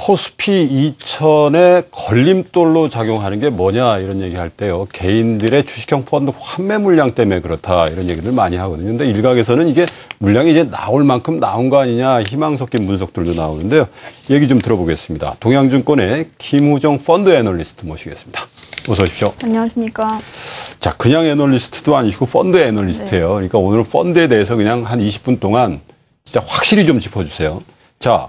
코스피 2000의 걸림돌로 작용하는 게 뭐냐 이런 얘기할 때요. 개인들의 주식형 펀드 환매 물량 때문에 그렇다 이런 얘기를 많이 하거든요. 근데 일각에서는 이게 물량이 이제 나올 만큼 나온 거 아니냐 희망 섞인 분석들도 나오는데요. 얘기 좀 들어보겠습니다. 동양증권의 김우정 펀드 애널리스트 모시겠습니다. 어서 오십시오. 안녕하십니까. 자, 그냥 애널리스트도 아니시고 펀드 애널리스트예요. 그러니까 오늘 펀드에 대해서 그냥 한 20분 동안 진짜 확실히 좀 짚어주세요. 자,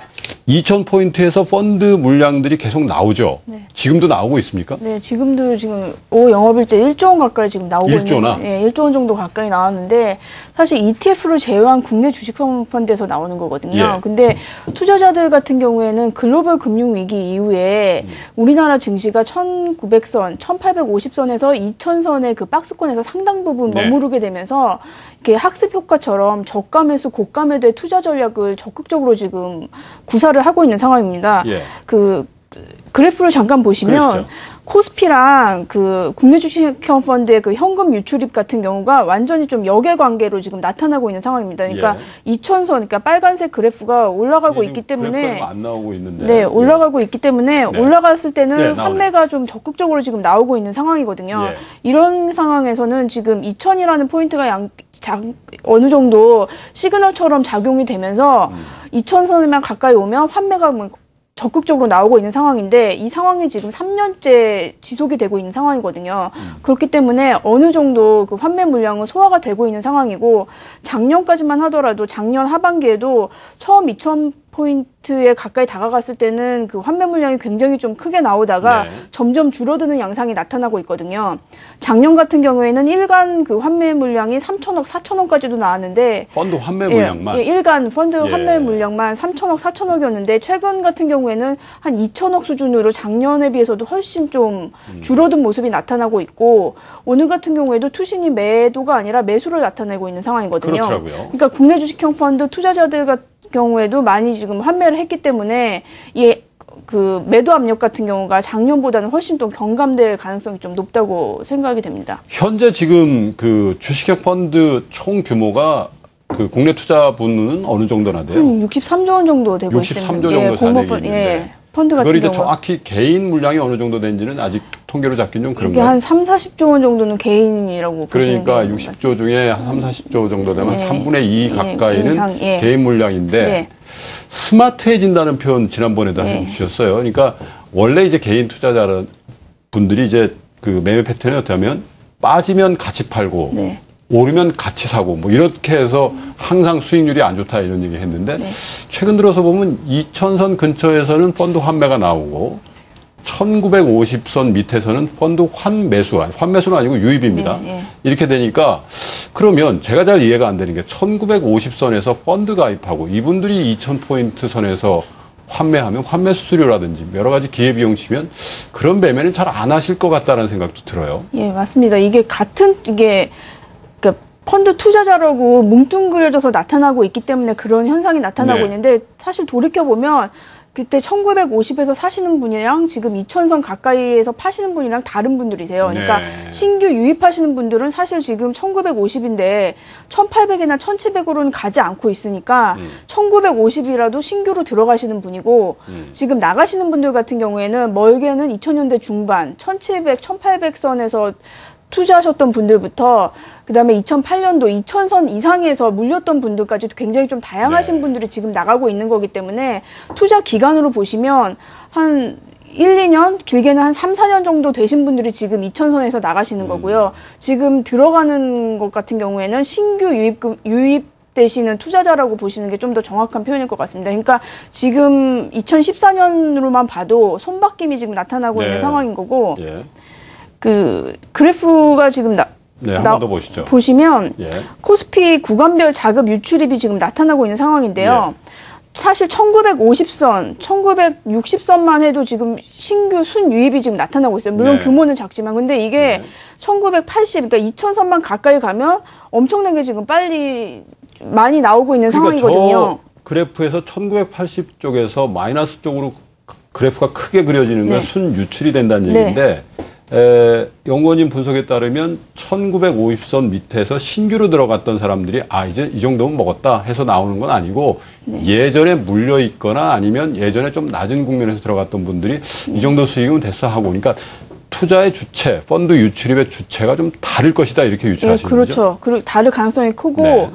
2000포인트에서 펀드 물량들이 계속 나오죠. 네. 지금도 나오고 있습니까? 네, 지금도 지금 오후 영업일 때 1조 원 가까이 지금 나오고 1조나? 있는, 네, 1조 원 정도 가까이 나왔는데 사실 ETF를 제외한 국내 주식 펀드에서 나오는 거거든요. 예. 근데 투자자들 같은 경우에는 글로벌 금융 위기 이후에 우리나라 증시가 1900선, 1850선에서 2000선의 그 박스권에서 상당 부분 머무르게 되면서 이렇게 학습 효과처럼 저가 매수 고가 매도의 투자 전략을 적극적으로 지금 구사를 하고 있는 상황입니다. 예. 그 그래프를 잠깐 보시면 그렇죠. 코스피랑 그 국내 주식형 펀드의 그 현금 유출입 같은 경우가 완전히 좀 역외관계로 지금 나타나고 있는 상황입니다. 그러니까 2000선, 그러니까 빨간색 그래프가 올라가고 있기 때문에 그래프가 안 나오고 있는데. 네, 올라가고 있기 때문에 네. 올라갔을 때는 네, 환매가 좀 적극적으로 지금 나오고 있는 상황이거든요. 예. 이런 상황에서는 지금 2000이라는 포인트가 어느 정도 시그널처럼 작용이 되면서 2000선에만 가까이 오면 환매가 적극적으로 나오고 있는 상황인데 이 상황이 지금 3년째 지속이 되고 있는 상황이거든요. 그렇기 때문에 어느 정도 그 환매 물량은 소화가 되고 있는 상황이고 작년까지만 하더라도 작년 하반기에도 처음 2000포인트에 가까이 다가갔을 때는 그 환매 물량이 굉장히 좀 크게 나오다가 점점 줄어드는 양상이 나타나고 있거든요. 작년 같은 경우에는 일간 그 환매 물량이 3천억, 4천억까지도 나왔는데 펀드 환매 물량만? 일간 펀드 환매 물량만 3천억, 4천억이었는데 최근 같은 경우에는 한 2천억 수준으로 작년에 비해서도 훨씬 좀 줄어든 모습이 나타나고 있고 오늘 같은 경우에도 투신이 매도가 아니라 매수를 나타내고 있는 상황이거든요. 그렇더라고요. 그러니까 국내 주식형 펀드 투자자들 같은 경우에도 많이 지금 환매를 했기 때문에 그 매도 압력 같은 경우가 작년보다는 훨씬 또 경감될 가능성이 좀 높다고 생각이 됩니다. 현재 지금 그 주식형 펀드 총 규모가 그 국내 투자분은 어느 정도나 돼요? 한 63조 원 정도 되고 있습니다. 63조 정도 잔액이 있는데 펀드 같은 그걸 이제 경우가. 정확히 개인 물량이 어느 정도 되는지는 아직 통계로 잡긴 좀 이게 그런가요? 한 3, 40조 원 정도는 개인이라고 보시면 그러니까 됩니다. 60조 중에 한 3, 40조 정도 되면 네. 3분의 2 가까이는 이상, 개인 물량인데 스마트해진다는 표현 지난번에도 해주셨어요. 그러니까 원래 이제 개인 투자자 분들이 이제 그 매매 패턴이 어떠냐면 빠지면 같이 팔고 오르면 같이 사고 뭐 이렇게 해서 항상 수익률이 안 좋다 이런 얘기 했는데 최근 들어서 보면 2000선 근처에서는 펀드 환매가 나오고 1950선 밑에서는 펀드 환매수는 아니고 유입입니다. 이렇게 되니까 그러면 제가 잘 이해가 안 되는 게 1950선에서 펀드 가입하고 이분들이 2000포인트 선에서 환매하면 환매 수수료라든지 여러 가지 기회비용 치면 그런 매매는 잘 안 하실 것 같다는 생각도 들어요. 예, 맞습니다. 이게 펀드 투자자라고 뭉뚱그려져서 나타나고 있기 때문에 그런 현상이 나타나고 있는데 사실 돌이켜보면 그때 1950에서 사시는 분이랑 지금 2000선 가까이에서 파시는 분이랑 다른 분들이세요. 그러니까 신규 유입하시는 분들은 사실 지금 1950인데 1800이나 1700으로는 가지 않고 있으니까 1950이라도 신규로 들어가시는 분이고 지금 나가시는 분들 같은 경우에는 멀게는 2000년대 중반 1700, 1800선에서 투자하셨던 분들부터 그다음에 2008년도 2000선 이상에서 물렸던 분들까지도 굉장히 좀 다양하신 분들이 지금 나가고 있는 거기 때문에 투자 기간으로 보시면 한 1, 2년, 길게는 한 3, 4년 정도 되신 분들이 지금 2000선에서 나가시는 거고요. 지금 들어가는 것 같은 경우에는 신규 유입되시는 투자자라고 보시는 게 좀 더 정확한 표현일 것 같습니다. 그러니까 지금 2014년으로만 봐도 손바뀜이 지금 나타나고 있는 상황인 거고 그 그래프가 지금 한 번 더 보시죠. 보시면 코스피 구간별 자급 유출입이 지금 나타나고 있는 상황인데요. 사실 1950선, 1960선만 해도 지금 신규 순유입이 지금 나타나고 있어요. 물론 규모는 작지만. 근데 이게 1980, 그러니까 2000선만 가까이 가면 엄청나게 지금 빨리 많이 나오고 있는 상황이거든요. 저 그래프에서 1980 쪽에서 마이너스 쪽으로 그래프가 크게 그려지는 건 순유출이 된다는 얘기인데 연구원님 분석에 따르면 1950선 밑에서 신규로 들어갔던 사람들이 이제 이 정도면 먹었다 해서 나오는 건 아니고 예전에 물려 있거나 아니면 예전에 좀 낮은 국면에서 들어갔던 분들이 이 정도 수익은 됐어 하고, 그러니까 투자의 주체, 펀드 유출입의 주체가 좀 다를 것이다 이렇게 유추하시는 거죠? 그렇죠. 그리고 다를 가능성이 크고 네.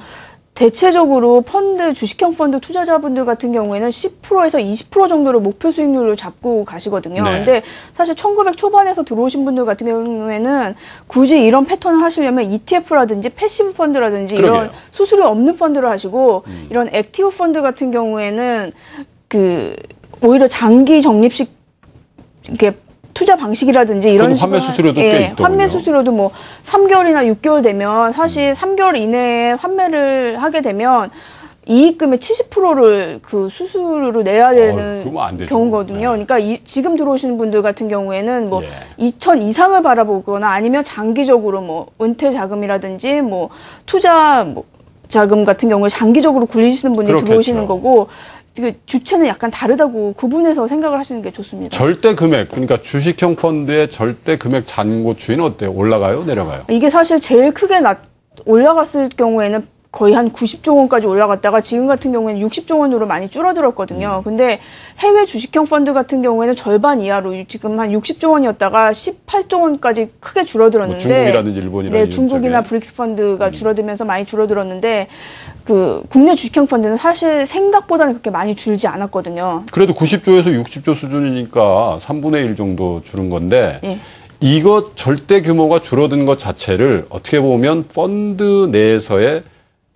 대체적으로 펀드, 주식형 펀드 투자자분들 같은 경우에는 10%에서 20% 정도를 목표 수익률을 잡고 가시거든요. 네. 근데 사실 1900 초반에서 들어오신 분들 같은 경우에는 굳이 이런 패턴을 하시려면 ETF라든지 패시브 펀드라든지 그러게요. 이런 수수료 없는 펀드를 하시고 이런 액티브 펀드 같은 경우에는 오히려 장기 적립식 이렇게 투자 방식이라든지 이런 환매 수수료도 꽤 있더군요. 환매 수수료도 뭐 3개월이나 6개월 되면 사실 3개월 이내에 환매를 하게 되면 이익금의 70%를 그 수수료로 내야 되는 그러면 안 되죠. 경우거든요. 네. 그러니까 지금 들어오시는 분들 같은 경우에는 뭐 예. 2000 이상을 바라보거나 아니면 장기적으로 뭐 은퇴 자금이라든지 뭐 투자 뭐 자금 같은 경우에 장기적으로 굴리시는 분이 그렇겠죠. 들어오시는 거고, 그 주체는 약간 다르다고 구분해서 생각을 하시는 게 좋습니다. 절대 금액, 그러니까 주식형 펀드의 절대 금액 잔고추이는 어때요? 올라가요? 내려가요? 이게 사실 제일 크게 올라갔을 경우에는 거의 한 90조 원까지 올라갔다가 지금 같은 경우에는 60조 원으로 많이 줄어들었거든요. 근데 해외 주식형 펀드 같은 경우에는 절반 이하로 지금 한 60조 원이었다가 18조 원까지 크게 줄어들었는데, 뭐 중국이라든지 일본이라든지 네, 중국이나 쪽에. 브릭스 펀드가 줄어들면서 많이 줄어들었는데 그 국내 주식형 펀드는 사실 생각보다는 그렇게 많이 줄지 않았거든요. 그래도 90조에서 60조 수준이니까 3분의 1 정도 줄은 건데 예. 이것 절대 규모가 줄어든 것 자체를 어떻게 보면 펀드 내에서의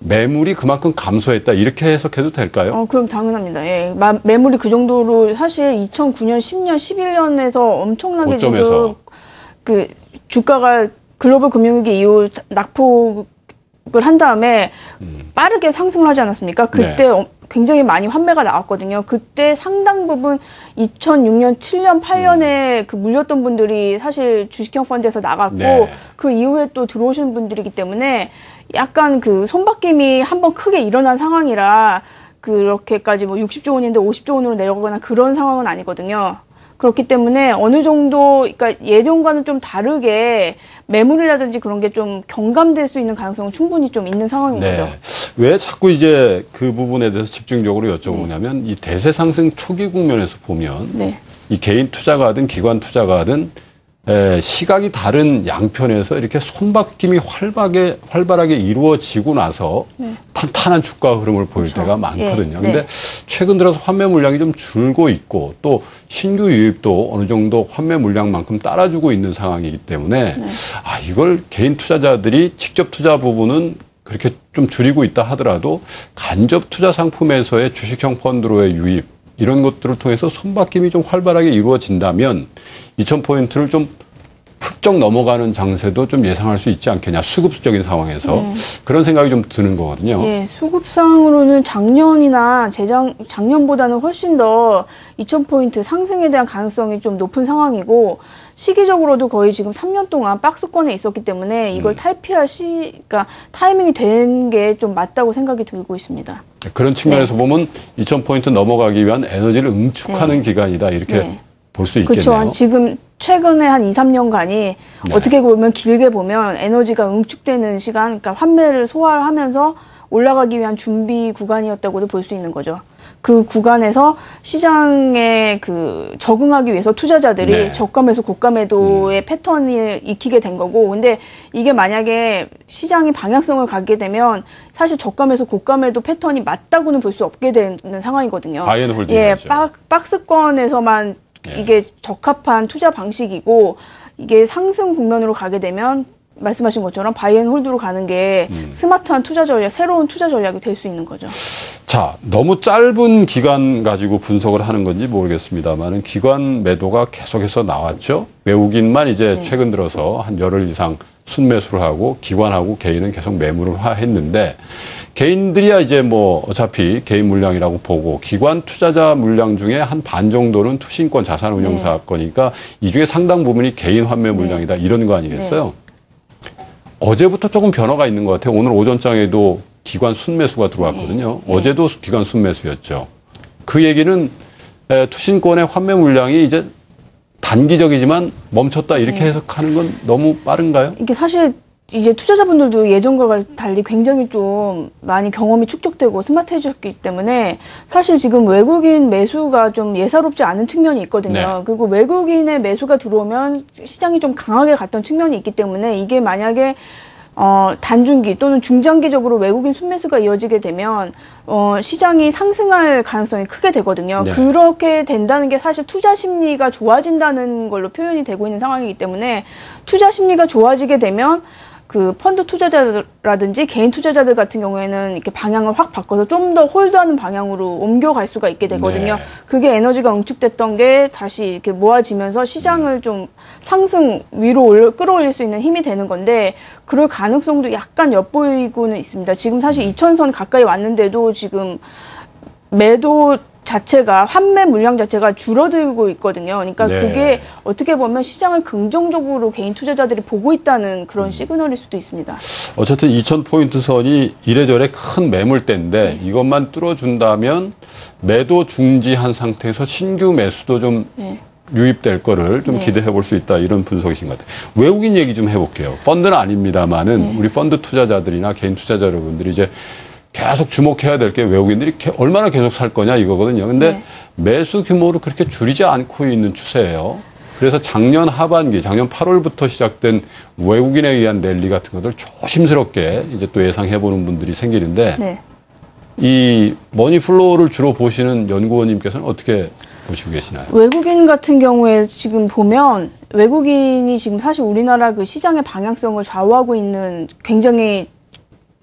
매물이 그만큼 감소했다 이렇게 해석해도 될까요? 그럼 당연합니다. 예. 매물이 그 정도로 사실 2009년, 10년, 11년에서 엄청나게 고점에서. 지금 그 주가가 글로벌 금융위기 이후 낙폭을 한 다음에 빠르게 상승을 하지 않았습니까? 그때 네. 굉장히 많이 환매가 나왔거든요. 그때 상당 부분 2006년, 7년, 8년에 그 물렸던 분들이 사실 주식형 펀드에서 나갔고 네. 그 이후에 또 들어오시는 분들이기 때문에 약간 그 손바뀜이 한번 크게 일어난 상황이라 그렇게까지 뭐 60조 원인데 50조 원으로 내려가거나 그런 상황은 아니거든요. 그렇기 때문에 어느 정도, 그러니까 예전과는 좀 다르게 매물이라든지 그런 게 좀 경감될 수 있는 가능성은 충분히 좀 있는 상황인 거죠. 네. 왜 자꾸 이제 그 부분에 대해서 집중적으로 여쭤보냐면 이 대세 상승 초기 국면에서 보면 네. 이 개인 투자가든 기관 투자가든 시각이 다른 양편에서 이렇게 손바뀜이 활발하게 이루어지고 나서 탄탄한 주가 흐름을 보일 그렇죠. 때가 많거든요. 예, 근데 네. 최근 들어서 환매 물량이 좀 줄고 있고 또 신규 유입도 어느 정도 환매 물량만큼 따라주고 있는 상황이기 때문에 이걸 개인 투자자들이 직접 투자 부분은 그렇게 좀 줄이고 있다 하더라도 간접 투자 상품에서의 주식형 펀드로의 유입 이런 것들을 통해서 손바뀜이 좀 활발하게 이루어진다면 2000포인트를 좀 훌쩍 넘어가는 장세도 좀 예상할 수 있지 않겠냐. 수급적인 상황에서. 그런 생각이 좀 드는 거거든요. 예, 수급상으로는 작년보다는 훨씬 더 2000포인트 상승에 대한 가능성이 좀 높은 상황이고, 시기적으로도 거의 지금 3년 동안 박스권에 있었기 때문에 이걸 탈피할 그러니까 타이밍이 된 게 좀 맞다고 생각이 들고 있습니다. 그런 측면에서 보면 2000포인트 넘어가기 위한 에너지를 응축하는 기간이다. 이렇게 볼 수 있겠네요. 그렇죠. 지금 최근에 한 2, 3년간이 어떻게 보면 길게 보면 에너지가 응축되는 시간, 그러니까 환매를 소화를 하면서 올라가기 위한 준비 구간이었다고도 볼 수 있는 거죠. 그 구간에서 시장에 적응하기 위해서 투자자들이 저가매수 고가매도의 패턴이 익히게 된 거고, 근데 이게 만약에 시장이 방향성을 갖게 되면 사실 저가매수 고가매도 패턴이 맞다고는 볼 수 없게 되는 상황이거든요. 바이 앤 홀딩. 예, 박스권에서만 이게 적합한 투자 방식이고, 이게 상승 국면으로 가게 되면 말씀하신 것처럼 바이앤홀드로 가는 게 스마트한 투자 전략, 새로운 투자 전략이 될 수 있는 거죠. 자, 너무 짧은 기간 가지고 분석을 하는 건지 모르겠습니다만 기관 매도가 계속해서 나왔죠. 외국인만 이제 최근 들어서 한 열흘 이상 순매수를 하고 기관하고 개인은 계속 매물을 했는데, 개인들이야 이제 뭐 어차피 개인 물량이라고 보고 기관 투자자 물량 중에 한 반 정도는 투신권 자산운용사 거니까 이 중에 상당 부분이 개인 환매 물량이다 이런 거 아니겠어요? 어제부터 조금 변화가 있는 것 같아요. 오늘 오전장에도 기관 순매수가 들어왔거든요. 어제도 기관 순매수였죠. 그 얘기는 투신권의 환매 물량이 이제 단기적이지만 멈췄다 이렇게 해석하는 건 너무 빠른가요? 이게 사실 이제 투자자분들도 예전과 달리 굉장히 좀 많이 경험이 축적되고 스마트해졌기 때문에 사실 지금 외국인 매수가 좀 예사롭지 않은 측면이 있거든요. 네. 그리고 외국인의 매수가 들어오면 시장이 좀 강하게 갔던 측면이 있기 때문에 이게 만약에 단중기 또는 중장기적으로 외국인 순매수가 이어지게 되면 시장이 상승할 가능성이 크게 되거든요. 네. 그렇게 된다는 게 사실 투자 심리가 좋아진다는 걸로 표현이 되고 있는 상황이기 때문에 투자 심리가 좋아지게 되면 그 펀드 투자자라든지 개인 투자자들 같은 경우에는 이렇게 방향을 확 바꿔서 좀 더 홀드하는 방향으로 옮겨갈 수가 있게 되거든요. 네. 그게 에너지가 응축됐던 게 다시 이렇게 모아지면서 시장을 좀 상승 위로 끌어올릴 수 있는 힘이 되는 건데 그럴 가능성도 약간 엿보이고는 있습니다. 지금 사실 2000선 가까이 왔는데도 지금 매도 자체가 환매 물량 자체가 줄어들고 있거든요. 그러니까 네. 그게 어떻게 보면 시장을 긍정적으로 개인 투자자들이 보고 있다는 그런 시그널일 수도 있습니다. 어쨌든 2000포인트 선이 이래저래 큰 매물대인데 이것만 뚫어준다면 매도 중지한 상태에서 신규 매수도 좀 네. 유입될 거를 좀 네. 기대해 볼 수 있다 이런 분석이신 것 같아요. 외국인 얘기 좀 해볼게요. 펀드는 아닙니다만은 우리 펀드 투자자들이나 개인 투자자 여러분들이 이제 계속 주목해야 될 게 외국인들이 얼마나 계속 살 거냐 이거거든요. 근데 네. 매수 규모를 그렇게 줄이지 않고 있는 추세예요. 그래서 작년 하반기, 작년 8월부터 시작된 외국인에 의한 랠리 같은 것들 조심스럽게 이제 또 예상해 보는 분들이 생기는데 네. 이 머니플로우를 주로 보시는 연구원님께서는 어떻게 보시고 계시나요? 외국인 같은 경우에 지금 보면 외국인이 지금 사실 우리나라 그 시장의 방향성을 좌우하고 있는 굉장히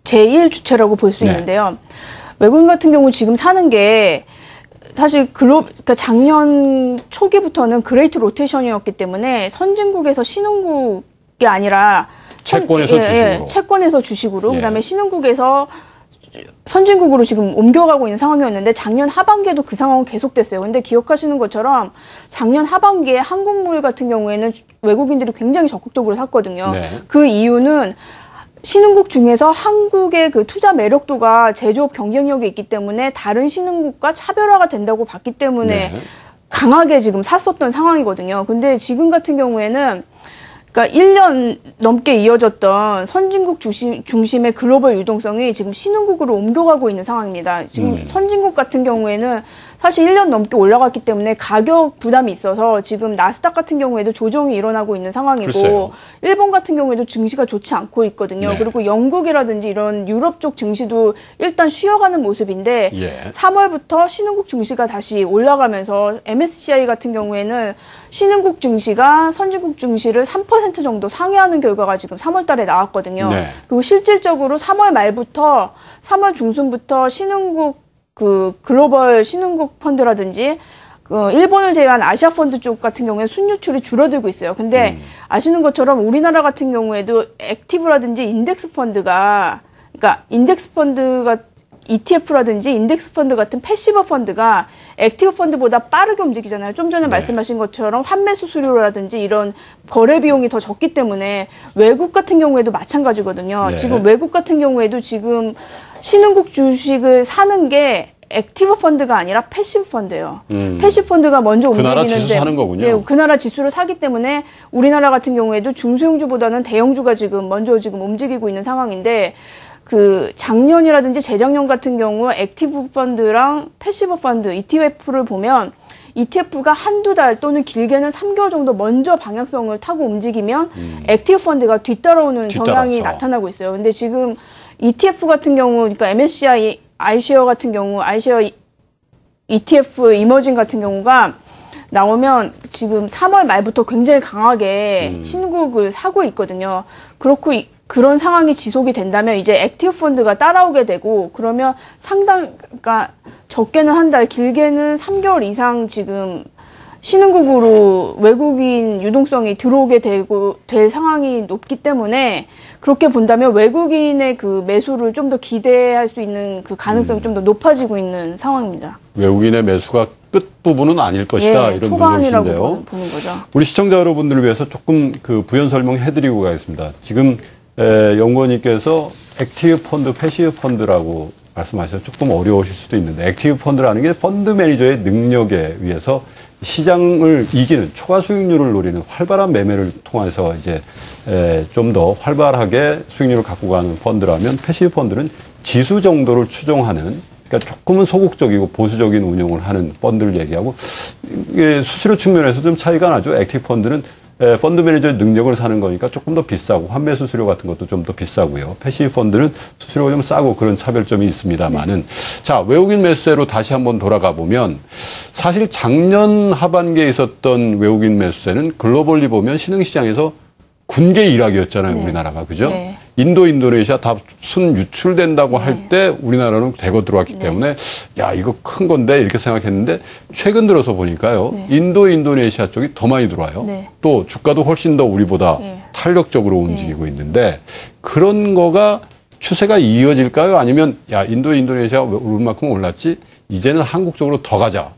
제1 주체라고 볼 수 네. 있는데요. 외국인 같은 경우 지금 사는 게 사실 그러니까 작년 초기부터는 그레이트 로테이션이었기 때문에 선진국에서 신흥국이 아니라 채권에서 주식으로. 채권에서 주식으로 예. 그다음에 신흥국에서 선진국으로 지금 옮겨가고 있는 상황이었는데 작년 하반기에도 그 상황은 계속됐어요. 근데 기억하시는 것처럼 작년 하반기에 한국물 같은 경우에는 외국인들이 굉장히 적극적으로 샀거든요. 네. 그 이유는 신흥국 중에서 한국의 그 투자 매력도가 제조업 경쟁력이 있기 때문에 다른 신흥국과 차별화가 된다고 봤기 때문에 네. 강하게 지금 샀었던 상황이거든요. 근데 지금 같은 경우에는 그러니까 1년 넘게 이어졌던 선진국 중심의 글로벌 유동성이 지금 신흥국으로 옮겨가고 있는 상황입니다. 지금 선진국 같은 경우에는 사실 1년 넘게 올라갔기 때문에 가격 부담이 있어서 지금 나스닥 같은 경우에도 조정이 일어나고 있는 상황이고 글쎄요. 일본 같은 경우에도 증시가 좋지 않고 있거든요. 네. 그리고 영국이라든지 이런 유럽 쪽 증시도 일단 쉬어가는 모습인데 예. 3월부터 신흥국 증시가 다시 올라가면서 MSCI 같은 경우에는 신흥국 증시가 선진국 증시를 3% 정도 상회하는 결과가 지금 3월 달에 나왔거든요. 네. 그리고 실질적으로 3월 말부터 3월 중순부터 신흥국 그 글로벌 신흥국 펀드라든지 그 일본을 제외한 아시아 펀드 쪽 같은 경우에 순유출이 줄어들고 있어요. 근데 아시는 것처럼 우리나라 같은 경우에도 액티브라든지 인덱스 펀드가 그러니까 인덱스 펀드가 ETF라든지 인덱스 펀드 같은 패시브 펀드가 액티브 펀드보다 빠르게 움직이잖아요. 좀 전에 네. 말씀하신 것처럼 환매 수수료라든지 이런 거래 비용이 더 적기 때문에 외국 같은 경우에도 마찬가지거든요. 네. 지금 외국 같은 경우에도 지금 신흥국 주식을 사는 게 액티브 펀드가 아니라 패시브 펀드예요. 패시브 펀드가 먼저 그 나라 움직이는데 지수 사는 거군요. 네, 그 나라 지수를 사기 때문에 우리나라 같은 경우에도 중소형주보다는 대형주가 지금 먼저 지금 움직이고 있는 상황인데 그 작년이라든지 재작년 같은 경우 액티브 펀드랑 패시브 펀드 ETF를 보면 ETF가 한두 달 또는 길게는 3개월 정도 먼저 방향성을 타고 움직이면 액티브 펀드가 뒤따라오는 경향이 뒤따라서. 나타나고 있어요. 근데 지금 ETF 같은 경우 그러니까 MSCI iShare 같은 경우 iShare ETF 이머징 같은 경우가 나오면 지금 3월 말부터 굉장히 강하게 신국을 사고 있거든요. 그렇고 그런 상황이 지속이 된다면 이제 액티브 펀드가 따라오게 되고 그러면 그러니까 적게는 한 달, 길게는 3개월 이상 지금 신흥국으로 외국인 유동성이 들어오게 될 상황이 높기 때문에 그렇게 본다면 외국인의 그 매수를 좀 더 기대할 수 있는 그 가능성이 좀 더 높아지고 있는 상황입니다. 외국인의 매수가 끝 부분은 아닐 것이다 예, 이런 초반이라고 분석이신데요. 보는 거죠. 우리 시청자 여러분들을 위해서 조금 그 부연 설명해드리고 가겠습니다. 지금 연구원님께서 액티브 펀드, 패시브 펀드라고 말씀하셔서 조금 어려우실 수도 있는데 액티브 펀드라는 게 펀드 매니저의 능력에 의해서 시장을 이기는 초과 수익률을 노리는 활발한 매매를 통해서 이제 좀 더 활발하게 수익률을 갖고 가는 펀드라면 패시브 펀드는 지수 정도를 추종하는, 그러니까 조금은 소극적이고 보수적인 운용을 하는 펀드를 얘기하고, 이게 수수료 측면에서 좀 차이가 나죠. 액티브 펀드는 펀드 매니저의 능력을 사는 거니까 조금 더 비싸고 환매 수수료 같은 것도 좀 더 비싸고요. 패시브 펀드는 수수료가 좀 싸고 그런 차별점이 있습니다만은, 자, 외국인 매수세로 다시 한번 돌아가 보면 사실 작년 하반기에 있었던 외국인 매수세는 글로벌리 보면 신흥시장에서 군계 일학이었잖아요. 네. 우리나라가. 그죠? 네. 인도, 인도네시아 다 순 유출된다고 할 때 우리나라는 대거 들어왔기 때문에 야, 이거 큰 건데 이렇게 생각했는데 최근 들어서 보니까요. 인도, 인도네시아 쪽이 더 많이 들어와요. 또 주가도 훨씬 더 우리보다 탄력적으로 움직이고 있는데 그런 거가 추세가 이어질까요? 아니면 야, 인도, 인도네시아 얼마큼 올랐지? 이제는 한국 쪽으로 더 가자.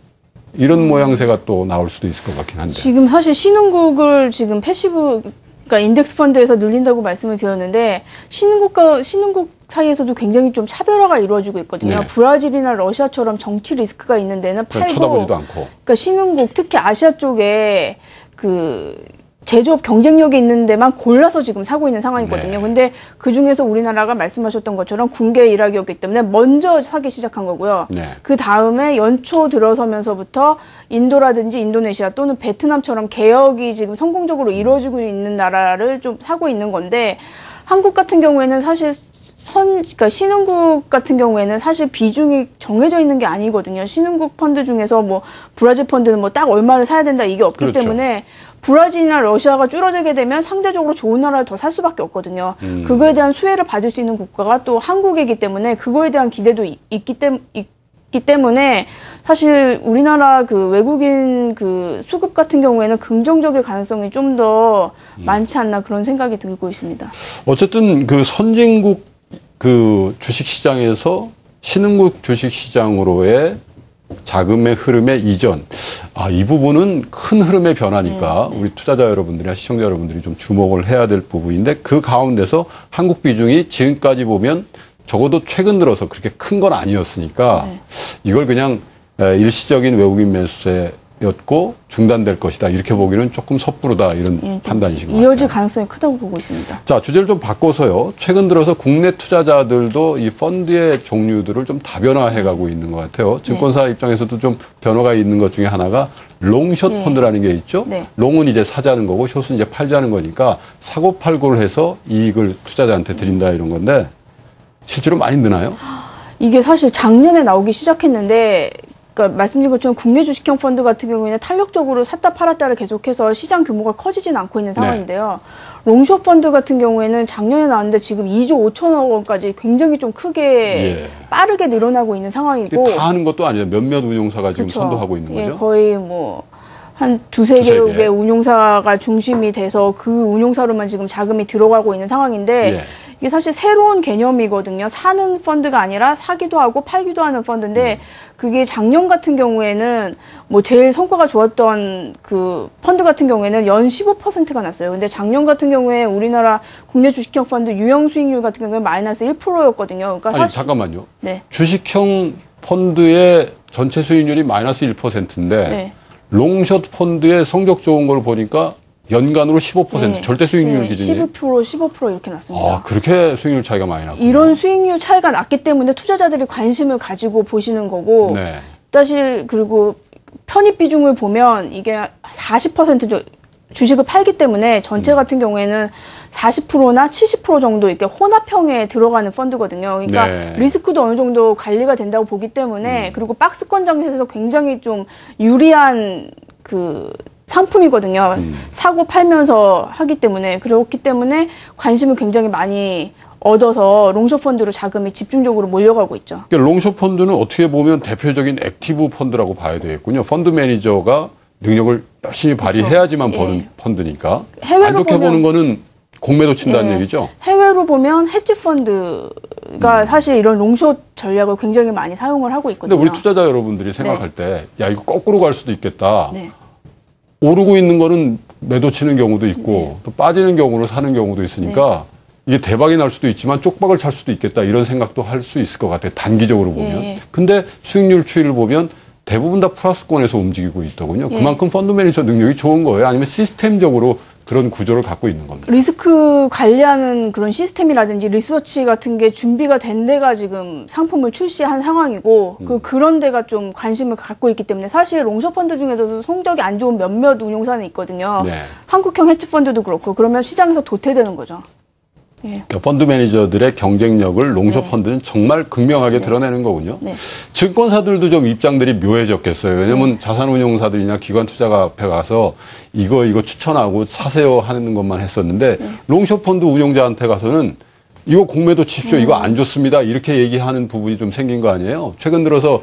이런 모양새가 또 나올 수도 있을 것 같긴 한데. 지금 사실 신흥국을 지금 패시브, 그러니까 인덱스 펀드에서 늘린다고 말씀을 드렸는데 신흥국 사이에서도 굉장히 좀 차별화가 이루어지고 있거든요. 네. 브라질이나 러시아처럼 정치 리스크가 있는 데는 팔고, 쳐다보지도 않고. 그러니까 신흥국 특히 아시아 쪽에 그 제조업 경쟁력이 있는 데만 골라서 지금 사고 있는 상황이거든요. 네. 근데 그 중에서 우리나라가 말씀하셨던 것처럼 군계 일학이었기 때문에 먼저 사기 시작한 거고요. 네. 그 다음에 연초 들어서면서부터 인도라든지 인도네시아 또는 베트남처럼 개혁이 지금 성공적으로 이루어지고 있는 나라를 좀 사고 있는 건데, 한국 같은 경우에는 사실 그러니까 신흥국 같은 경우에는 사실 비중이 정해져 있는 게 아니거든요. 신흥국 펀드 중에서 뭐 브라질 펀드는 뭐 딱 얼마를 사야 된다 이게 없기 그렇죠. 때문에 브라질이나 러시아가 줄어들게 되면 상대적으로 좋은 나라를 더 살 수밖에 없거든요. 그거에 대한 수혜를 받을 수 있는 국가가 또 한국이기 때문에 그거에 대한 기대도 있기 때문에 사실 우리나라 그 외국인 그 수급 같은 경우에는 긍정적일 가능성이 좀 더 많지 않나 그런 생각이 들고 있습니다. 어쨌든 그 선진국 그 주식시장에서 신흥국 주식시장으로의 자금의 흐름의 이전. 아, 이 부분은 큰 흐름의 변화니까 우리 투자자 여러분들이나 시청자 여러분들이 좀 주목을 해야 될 부분인데, 그 가운데서 한국 비중이 지금까지 보면 적어도 최근 들어서 그렇게 큰 건 아니었으니까 이걸 그냥 일시적인 외국인 매수세였고 중단될 것이다 이렇게 보기는 조금 섣부르다 이런 판단이신 것 같아요. 이어질 가능성이 크다고 보고 있습니다. 자, 주제를 좀 바꿔서요. 최근 들어서 국내 투자자들도 이 펀드의 종류들을 좀 다변화해가고 있는 것 같아요. 증권사 입장에서도 좀 변화가 있는 것 중에 하나가 롱숏 펀드라는 게 있죠. 롱은 이제 사자는 거고 숏은 이제 팔자는 거니까 사고 팔고를 해서 이익을 투자자한테 드린다 이런 건데, 실제로 많이 느나요? 이게 사실 작년에 나오기 시작했는데, 그러니까 말씀드린 것처럼 국내 주식형 펀드 같은 경우에는 탄력적으로 샀다 팔았다를 계속해서 시장 규모가 커지진 않고 있는 상황인데요. 롱숏 펀드 같은 경우에는 작년에 나왔는데 지금 2조 5천억 원까지 굉장히 좀 크게 빠르게 늘어나고 있는 상황이고. 다 하는 것도 아니에요. 몇몇 운용사가 지금 선도하고 있는 거죠. 거의 뭐 한 두세 개의 운용사가 중심이 돼서 그 운용사로만 지금 자금이 들어가고 있는 상황인데, 이게 사실 새로운 개념이거든요. 사는 펀드가 아니라 사기도 하고 팔기도 하는 펀드인데, 그게 작년 같은 경우에는 뭐 제일 성과가 좋았던 그 펀드 같은 경우에는 연 15%가 났어요. 근데 작년 같은 경우에 우리나라 국내 주식형 펀드 유형 수익률 같은 경우에 마이너스 1%였거든요. 그러니까 아니, 잠깐만요. 주식형 펀드의 전체 수익률이 마이너스 1%인데 롱숏 펀드의 성적 좋은 걸 보니까 연간으로 15% 절대 수익률 기준이 15% 이렇게 났습니다. 아, 그렇게 수익률 차이가 많이 나고 이런 수익률 차이가 났기 때문에 투자자들이 관심을 가지고 보시는 거고, 사실 그리고 편입 비중을 보면 이게 40% 주식을 팔기 때문에 전체 같은 경우에는 40%나 70% 정도 이렇게 혼합형에 들어가는 펀드거든요. 그러니까 리스크도 어느 정도 관리가 된다고 보기 때문에, 그리고 박스권 장세에서 굉장히 좀 유리한 그 상품이거든요. 사고 팔면서 하기 때문에. 그렇기 때문에 관심을 굉장히 많이 얻어서 롱숏 펀드로 자금이 집중적으로 몰려가고 있죠. 그러니까 롱숏 펀드는 어떻게 보면 대표적인 액티브 펀드라고 봐야 되겠군요. 펀드 매니저가 능력을 열심히 발휘해야지만 버는 펀드니까. 안 좋게 보는 거는 공매도 친다는 얘기죠? 해외로 보면 헤지 펀드가 사실 이런 롱숏 전략을 굉장히 많이 사용을 하고 있거든요. 근데 우리 투자자 여러분들이 생각할 때, 야, 이거 거꾸로 갈 수도 있겠다. 오르고 있는 거는 매도 치는 경우도 있고, 또 빠지는 경우로 사는 경우도 있으니까, 이게 대박이 날 수도 있지만 쪽박을 찰 수도 있겠다. 이런 생각도 할 수 있을 것 같아요. 단기적으로 보면. 근데 수익률 추이를 보면 대부분 다 플러스권에서 움직이고 있더군요. 그만큼 펀드 매니저 능력이 좋은 거예요? 아니면 시스템적으로 그런 구조를 갖고 있는 겁니다? 리스크 관리하는 그런 시스템이라든지 리서치 같은 게 준비가 된 데가 지금 상품을 출시한 상황이고 그런 데가 좀 관심을 갖고 있기 때문에 사실 롱숏 펀드 중에서도 성적이 안 좋은 몇몇 운용사는 있거든요. 네. 한국형 헤지펀드도 그렇고 그러면 시장에서 도태되는 거죠. 예. 그러니까 펀드 매니저들의 경쟁력을 롱숏 펀드는 정말 극명하게 드러내는 거군요. 네. 증권사들도 좀 입장들이 묘해졌겠어요. 왜냐하면 자산운용사들이나 기관 투자가 앞에 가서 이거 추천하고 사세요 하는 것만 했었는데 롱숏 펀드 운용자한테 가서는 이거 공매도 칩시오. 이거 안 좋습니다. 이렇게 얘기하는 부분이 좀 생긴 거 아니에요. 최근 들어서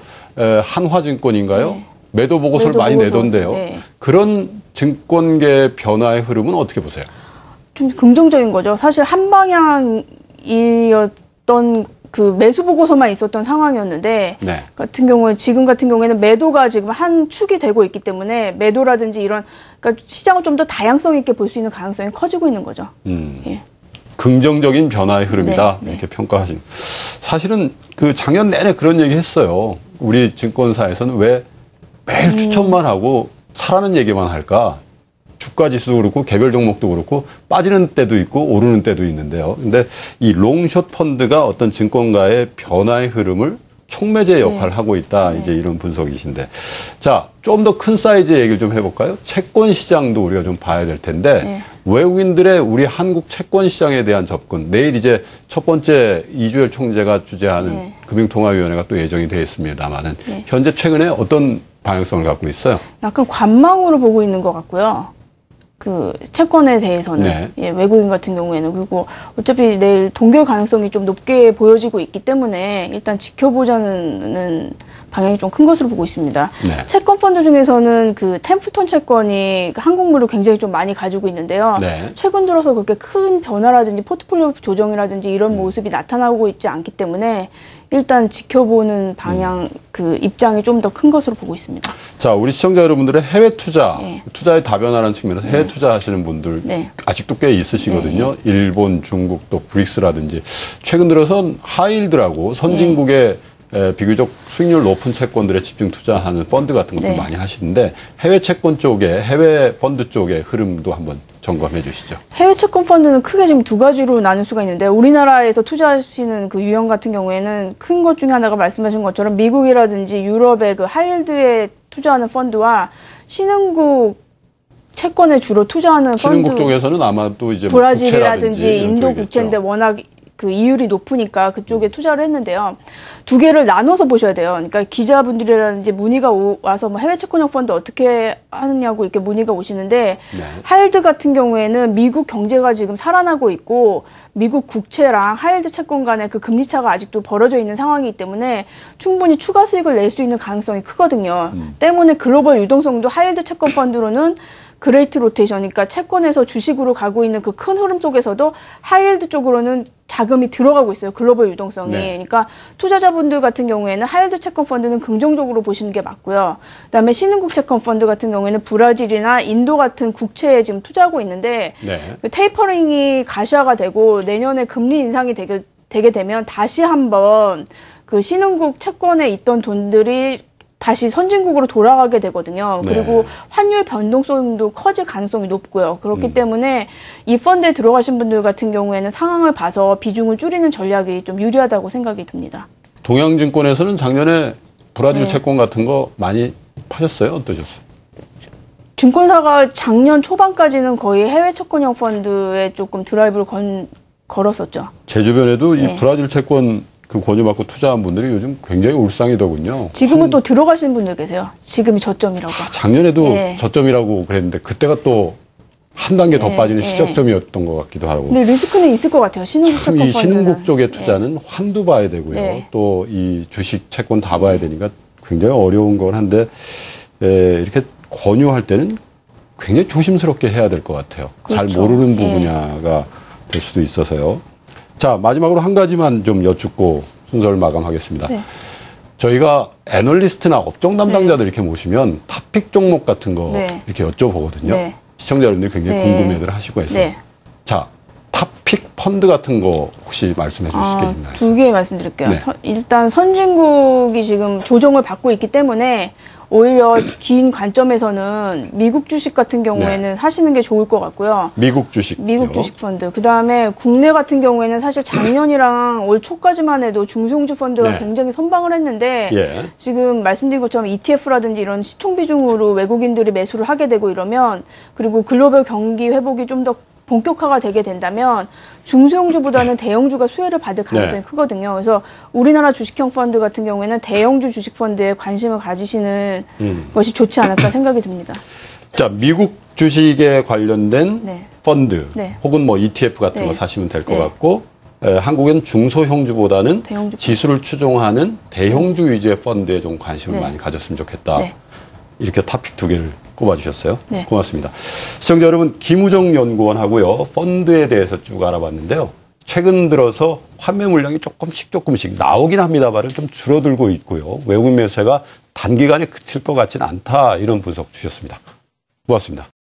한화증권인가요? 매도 보고서를 많이 내던데요. 네. 그런 증권계 변화의 흐름은 어떻게 보세요? 좀 긍정적인 거죠. 사실 한 방향이었던 그 매수 보고서만 있었던 상황이었는데 네. 지금 같은 경우에는 매도가 지금 한 축이 되고 있기 때문에 매도라든지 이런 그러니까 시장을 좀 더 다양성 있게 볼 수 있는 가능성이 커지고 있는 거죠. 예. 긍정적인 변화의 흐름이다. 네, 네. 이렇게 평가하신. 사실은 그 작년 내내 그런 얘기 했어요. 우리 증권사에서는 왜 매일 추천만 하고 사라는 얘기만 할까? 주가 지수도 그렇고 개별 종목도 그렇고 빠지는 때도 있고 오르는 때도 있는데요. 근데 이 롱숏 펀드가 어떤 증권가의 변화의 흐름을 촉매제 역할을 하고 있다. 이제 이런 분석이신데. 자, 좀 더 큰 사이즈의 얘기를 좀 해볼까요? 채권 시장도 우리가 좀 봐야 될 텐데 외국인들의 우리 한국 채권 시장에 대한 접근. 내일 이제 첫 번째 이주열 총재가 주재하는 금융통화위원회가 또 예정이 되어 있습니다만은 현재 최근에 어떤 방향성을 갖고 있어요? 약간 관망으로 보고 있는 것 같고요. 그 채권에 대해서는 네. 예, 외국인 같은 경우에는 그리고 어차피 내일 동결 가능성이 좀 높게 보여지고 있기 때문에 일단 지켜보자는 방향이 좀 큰 것으로 보고 있습니다. 네. 채권 펀드 중에서는 그 템프턴 채권이 한국물을 굉장히 좀 많이 가지고 있는데요. 네. 최근 들어서 그렇게 큰 변화라든지 포트폴리오 조정이라든지 이런 모습이 나타나고 있지 않기 때문에 일단 지켜보는 방향, 그 입장이 좀 더 큰 것으로 보고 있습니다. 자, 우리 시청자 여러분들의 해외 투자, 네. 투자의 다변화라는 측면에서 해외 투자하시는 분들 아직도 꽤 있으시거든요. 일본, 중국, 또 브릭스라든지. 최근 들어선 하이힐드라고 선진국의 비교적 수익률 높은 채권들에 집중 투자하는 펀드 같은 것도 많이 하시는데 해외 채권 쪽에, 해외 펀드 쪽의 흐름도 한번 점검해 주시죠. 해외 채권 펀드는 크게 지금 두 가지로 나눌 수가 있는데 우리나라에서 투자하시는 그 유형 같은 경우에는 큰 것 중에 하나가 말씀하신 것처럼 미국이라든지 유럽의 그 하이힐드에 투자하는 펀드와 신흥국 채권에 주로 투자하는 신흥국 펀드 쪽에서는 아마도 이제 브라질이라든지 인도 쪽이겠죠. 국채인데 워낙 그 이율이 높으니까 그쪽에 투자를 했는데요. 두 개를 나눠서 보셔야 돼요. 그러니까 기자분들이라든지 문의가 와서 뭐 해외 채권형 펀드 어떻게 하느냐고 이렇게 문의가 오시는데 하이힐드 같은 경우에는 미국 경제가 지금 살아나고 있고 미국 국채랑 하이힐드 채권 간의 그 금리 차가 아직도 벌어져 있는 상황이기 때문에 충분히 추가 수익을 낼 수 있는 가능성이 크거든요. 때문에 글로벌 유동성도 하이힐드 채권 펀드로는 그레이트 로테이션, 그러니까 채권에서 주식으로 가고 있는 그 큰 흐름 속에서도 하이힐드 쪽으로는 자금이 들어가고 있어요. 글로벌 유동성이. 그러니까 투자자분들 같은 경우에는 하이힐드 채권 펀드는 긍정적으로 보시는 게 맞고요. 그다음에 신흥국 채권 펀드 같은 경우에는 브라질이나 인도 같은 국채에 지금 투자하고 있는데 그 테이퍼링이 가시화가 되고 내년에 금리 인상이 되게 되면 다시 한번 그 신흥국 채권에 있던 돈들이 다시 선진국으로 돌아가게 되거든요. 그리고 환율 변동성도 커질 가능성이 높고요. 그렇기 때문에 이 펀드에 들어가신 분들 같은 경우에는 상황을 봐서 비중을 줄이는 전략이 좀 유리하다고 생각이 듭니다. 동양증권에서는 작년에 브라질 채권 같은 거 많이 파셨어요? 어떠셨어요? 증권사가 작년 초반까지는 거의 해외 채권형 펀드에 조금 드라이브를 걸었었죠. 제 주변에도 이 브라질 채권 그 권유받고 투자한 분들이 요즘 굉장히 울상이더군요. 지금은 또 들어가시는 분들 계세요. 지금이 저점이라고. 작년에도 저점이라고 그랬는데 그때가 또 한 단계 더 빠지는 시작점이었던 것 같기도 하고. 근데 리스크는 있을 것 같아요. 신흥국 채권 펀드는. 이 신흥국 쪽의 투자는 환도 봐야 되고요. 또 이 주식 채권 다 봐야 되니까 굉장히 어려운 건 한데 이렇게 권유할 때는 굉장히 조심스럽게 해야 될 것 같아요. 잘 모르는 분야가 될 수도 있어서요. 자, 마지막으로 한 가지만 좀 여쭙고 순서를 마감하겠습니다. 저희가 애널리스트나 업종 담당자들 이렇게 모시면 탑픽 종목 같은 거 이렇게 여쭤보거든요. 시청자 여러분들이 굉장히 궁금해들 하시고 해서. 자, 탑픽 펀드 같은 거 혹시 말씀해 주실 게 있나요? 두 개 말씀드릴게요. 네. 일단 선진국이 지금 조정을 받고 있기 때문에 오히려 긴 관점에서는 미국 주식 같은 경우에는 사시는 게 좋을 것 같고요. 미국 주식. 미국 주식 펀드. 그다음에 국내 같은 경우에는 사실 작년이랑 올 초까지만 해도 중소형주 펀드가 네. 굉장히 선방을 했는데 예. 지금 말씀드린 것처럼 ETF라든지 이런 시총 비중으로 외국인들이 매수를 하게 되고 이러면 그리고 글로벌 경기 회복이 좀 더 본격화가 되게 된다면 중소형주보다는 대형주가 수혜를 받을 가능성이 네. 크거든요. 그래서 우리나라 주식형 펀드 같은 경우에는 대형주 주식 펀드에 관심을 가지시는 것이 좋지 않을까 생각이 듭니다. 자, 미국 주식에 관련된 네. 펀드 네. 혹은 뭐 ETF 같은 네. 거 사시면 될 것 네. 같고 한국엔 중소형주보다는 대형주 지수를 추종하는 대형주 위주의 펀드에 좀 관심을 네. 많이 가졌으면 좋겠다. 네. 이렇게 토픽 두 개를 꼽아주셨어요. 네. 고맙습니다. 시청자 여러분, 김우정 연구원 하고요. 펀드에 대해서 쭉 알아봤는데요. 최근 들어서 환매 물량이 조금씩 나오긴 합니다만 좀 줄어들고 있고요. 외국인 매수세가 단기간에 그칠 것 같지는 않다. 이런 분석 주셨습니다. 고맙습니다.